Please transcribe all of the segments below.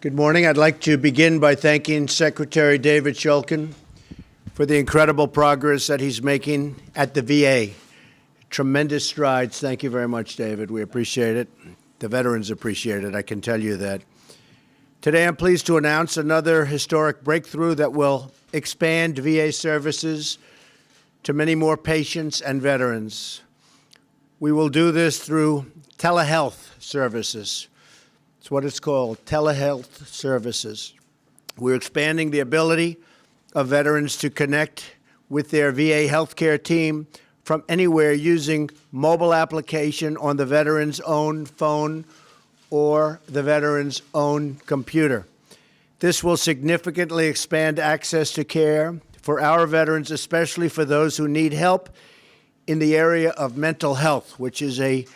Good morning. I'd like to begin by thanking Secretary David Shulkin for the incredible progress that he's making at the VA. Tremendous strides. Thank you very much, David. We appreciate it. The veterans appreciate it, I can tell you that. Today, I'm pleased to announce another historic breakthrough that will expand VA services to many more patients and veterans. We will do this through telehealth services. It's what it's called, telehealth services. We're expanding the ability of veterans to connect with their VA healthcare team from anywhere using mobile application on the veteran's own phone or the veteran's own computer. This will significantly expand access to care for our veterans, especially for those who need help in the area of mental health, which is a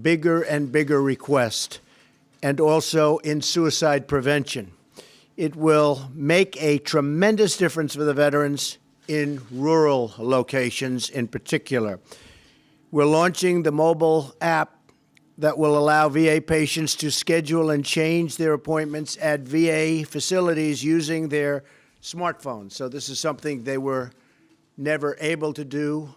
bigger and bigger request, and also in suicide prevention. It will make a tremendous difference for the veterans in rural locations in particular. We're launching the mobile app that will allow VA patients to schedule and change their appointments at VA facilities using their smartphones. So this is something they were never able to do.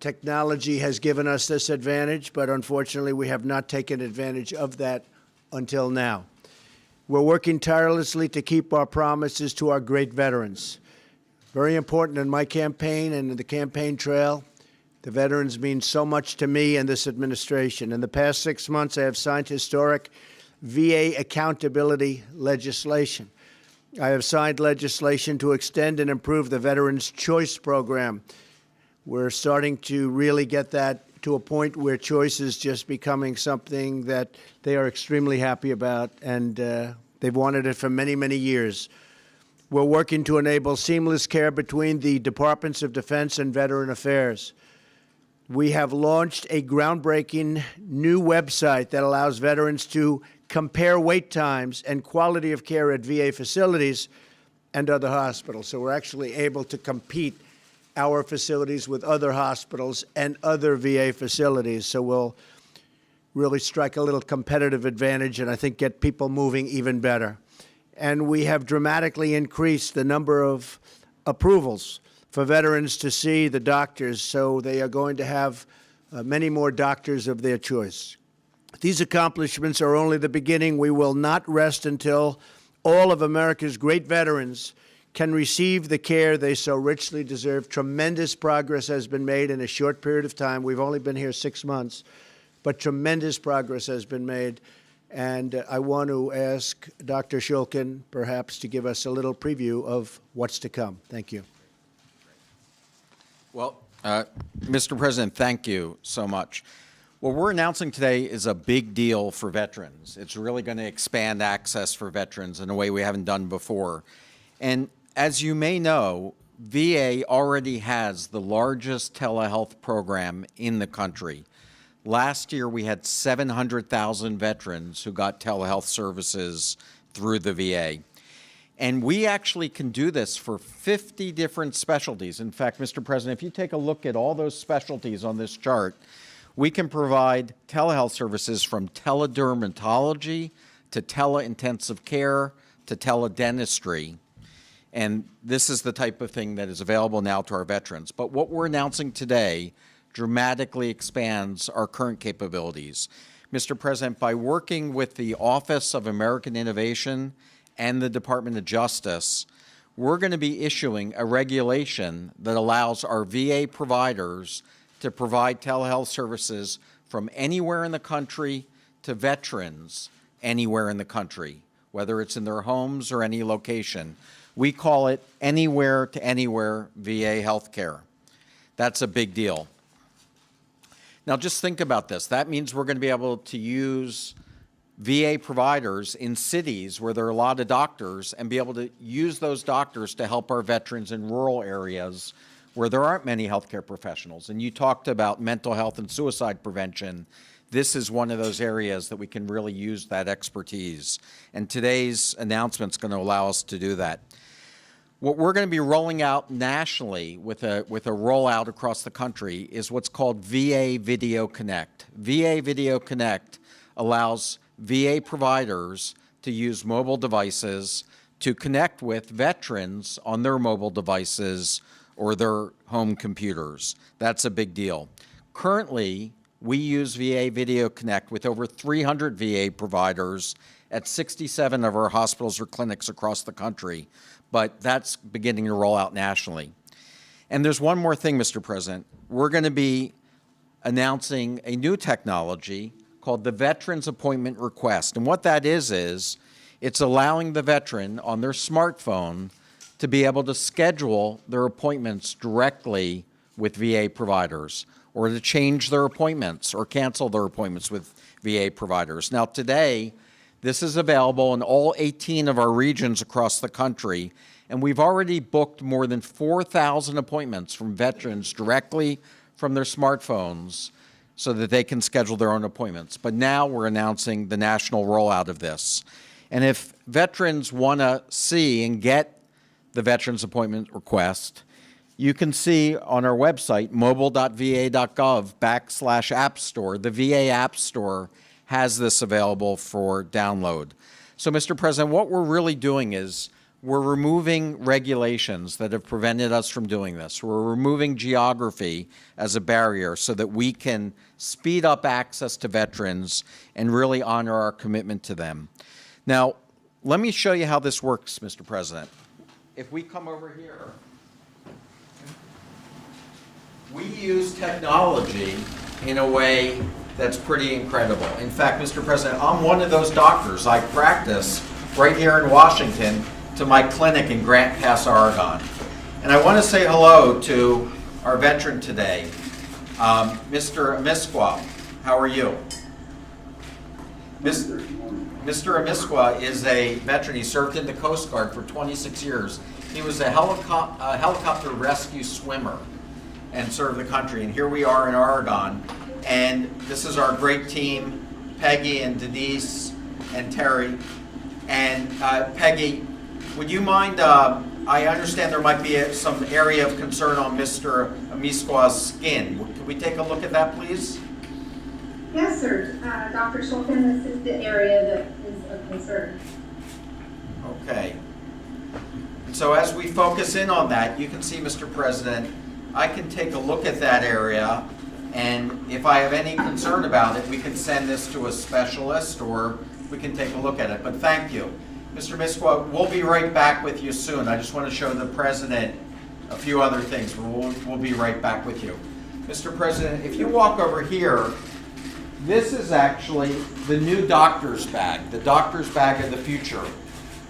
Technology has given us this advantage, but unfortunately we have not taken advantage of that until now. We're working tirelessly to keep our promises to our great veterans. Very important in my campaign and in the campaign trail. The veterans mean so much to me and this administration. In the past 6 months, I have signed historic VA accountability legislation. I have signed legislation to extend and improve the Veterans Choice Program. We're starting to really get that to a point where choice is just becoming something that they are extremely happy about, and they've wanted it for many, many years. We're working to enable seamless care between the Departments of Defense and Veteran Affairs. We have launched a groundbreaking new website that allows veterans to compare wait times and quality of care at VA facilities and other hospitals. So we're actually able to compete our facilities with other hospitals and other VA facilities. So we'll really strike a little competitive advantage and I think get people moving even better. And we have dramatically increased the number of approvals for veterans to see the doctors, so they are going to have many more doctors of their choice. These accomplishments are only the beginning. We will not rest until all of America's great veterans can receive the care they so richly deserve. Tremendous progress has been made in a short period of time. We've only been here 6 months, but tremendous progress has been made. And I want to ask Dr. Shulkin perhaps to give us a little preview of what's to come. Thank you. Well, Mr. President, thank you so much. What we're announcing today is a big deal for veterans. It's really going to expand access for veterans in a way we haven't done before. And as you may know, VA already has the largest telehealth program in the country. Last year, we had 700,000 veterans who got telehealth services through the VA. And we actually can do this for 50 different specialties. In fact, Mr. President, if you take a look at all those specialties on this chart, we can provide telehealth services from teledermatology to teleintensive care to teledentistry. And this is the type of thing that is available now to our veterans. But what we're announcing today dramatically expands our current capabilities. Mr. President, by working with the Office of American Innovation and the Department of Justice, we're going to be issuing a regulation that allows our VA providers to provide telehealth services from anywhere in the country to veterans anywhere in the country, whether it's in their homes or any location. We call it anywhere to anywhere VA healthcare. That's a big deal. Now just think about this. That means we're going to be able to use VA providers in cities where there are a lot of doctors and be able to use those doctors to help our veterans in rural areas where there aren't many healthcare professionals. And you talked about mental health and suicide prevention. This is one of those areas that we can really use that expertise. And today's announcement is going to allow us to do that. What we're going to be rolling out nationally with a rollout across the country is what's called VA Video Connect. VA Video Connect allows VA providers to use mobile devices to connect with veterans on their mobile devices or their home computers. That's a big deal. Currently, we use VA Video Connect with over 300 VA providers at 67 of our hospitals or clinics across the country, but that's beginning to roll out nationally. And there's one more thing, Mr. President. We're going to be announcing a new technology called the Veterans Appointment Request. And what that is it's allowing the veteran on their smartphone to be able to schedule their appointments directly with VA providers, or to change their appointments or cancel their appointments with VA providers. Now today, this is available in all 18 of our regions across the country, and we've already booked more than 4,000 appointments from veterans directly from their smartphones so that they can schedule their own appointments. But now we're announcing the national rollout of this. And if veterans want to see and get the Veterans Appointment Request, you can see on our website, mobile.va.gov/App Store, the VA App Store has this available for download. So, Mr. President, what we're really doing is we're removing regulations that have prevented us from doing this. We're removing geography as a barrier so that we can speed up access to veterans and really honor our commitment to them. Now, let me show you how this works, Mr. President. If we come over here, we use technology in a way that's pretty incredible. In fact, Mr. President, I'm one of those doctors. I practice right here in Washington to my clinic in Grant Pass, Oregon. And I want to say hello to our veteran today, Mr. Amiskwa. How are you? Mr. Amiskwa is a veteran. He served in the Coast Guard for 26 years. He was a helicopter rescue swimmer and served the country. And here we are in Oregon. And this is our great team, Peggy and Denise and Terry. And Peggy, would you mind, I understand there might be some area of concern on Mr. Amiskwa's skin. Could we take a look at that, please? Yes, sir. Dr. Shulkin, this is the area that is of concern. Okay. And so as we focus in on that, you can see, Mr. President, I can take a look at that area, and if I have any concern about it, we can send this to a specialist or we can take a look at it. But thank you. Mr. Amiskwa, we'll be right back with you soon. I just want to show the President a few other things, but we'll be right back with you. Mr. President, if you walk over here, this is actually the new doctor's bag, the doctor's bag of the future.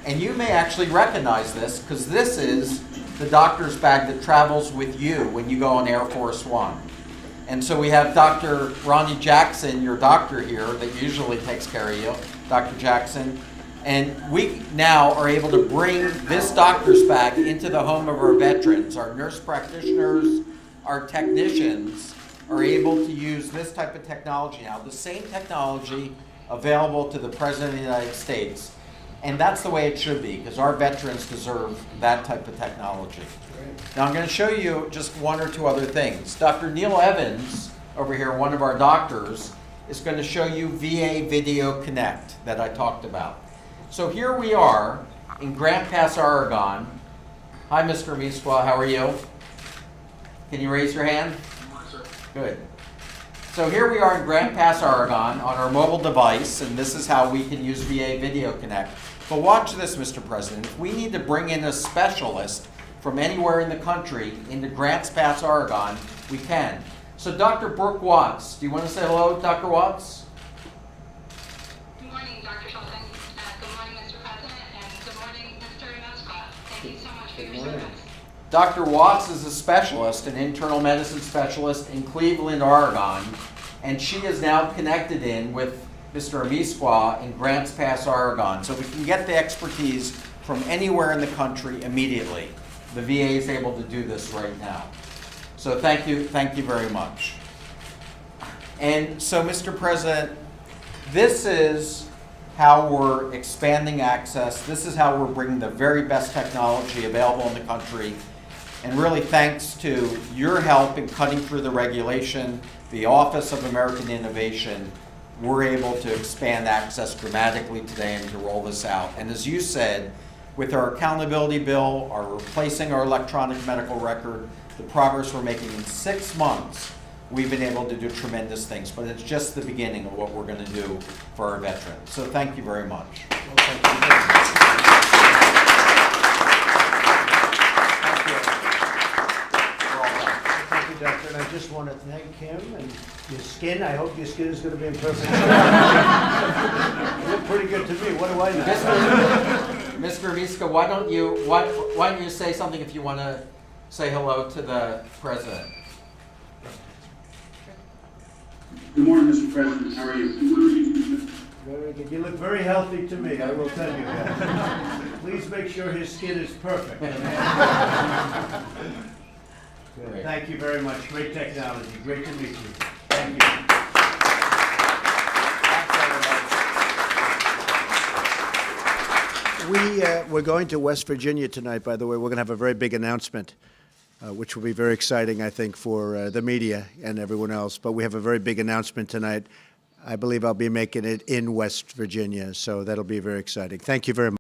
And you may actually recognize this because this is the doctor's bag that travels with you when you go on Air Force One. And so we have Dr. Ronnie Jackson, your doctor here, that usually takes care of you, Dr. Jackson. And we now are able to bring this doctor's bag into the home of our veterans. Our nurse practitioners, our technicians are able to use this type of technology now, the same technology available to the President of the United States. And that's the way it should be, because our veterans deserve that type of technology. Now I'm going to show you just one or two other things. Dr. Neil Evans, over here, one of our doctors, is going to show you VA Video Connect that I talked about. So here we are in Grant Pass, Oregon. Hi, Mr. Amiskwa, how are you? Can you raise your hand? Good. So here we are in Grant Pass, Oregon on our mobile device, and this is how we can use VA Video Connect. But watch this, Mr. President. If we need to bring in a specialist from anywhere in the country into Grants Pass, Oregon, we can. So Dr. Brooke Watts, do you want to say hello, Dr. Watts? Good morning, Dr. Shulkin. Good morning, Mr. President, and good morning, Mr. Amiskwa. Thank you so much for your service. Dr. Watts is a specialist, an internal medicine specialist in Cleveland, Oregon, and she is now connected in with Mr. Amiskwa in Grants Pass, Oregon. So we can get the expertise from anywhere in the country immediately. The VA is able to do this right now. So thank you very much. And so, Mr. President, this is how we're expanding access. This is how we're bringing the very best technology available in the country. And really thanks to your help in cutting through the regulation, the Office of American Innovation, we're able to expand access dramatically today and to roll this out. And as you said, with our accountability bill, our replacing our electronic medical record, the progress we're making in 6 months, we've been able to do tremendous things, but it's just the beginning of what we're going to do for our veterans. So thank you very much. Well, thank you very much. Thank you, Doctor. And I just want to thank him and your skin. I hope your skin is going to be in perfect shape. You look pretty good to me. What do I know? Mr. Miska, why don't you say something if you want to say hello to the president? Good morning, Mr. President. How are you? Very good. You look very healthy to me, I will tell you that. Please make sure his skin is perfect. Good. Thank you very much. Great technology. Great to meet you. Thank you. We're going to West Virginia tonight, by the way. We're going to have a very big announcement, which will be very exciting, I think, for the media and everyone else. But we have a very big announcement tonight. I believe I'll be making it in West Virginia, so that'll be very exciting. Thank you very much.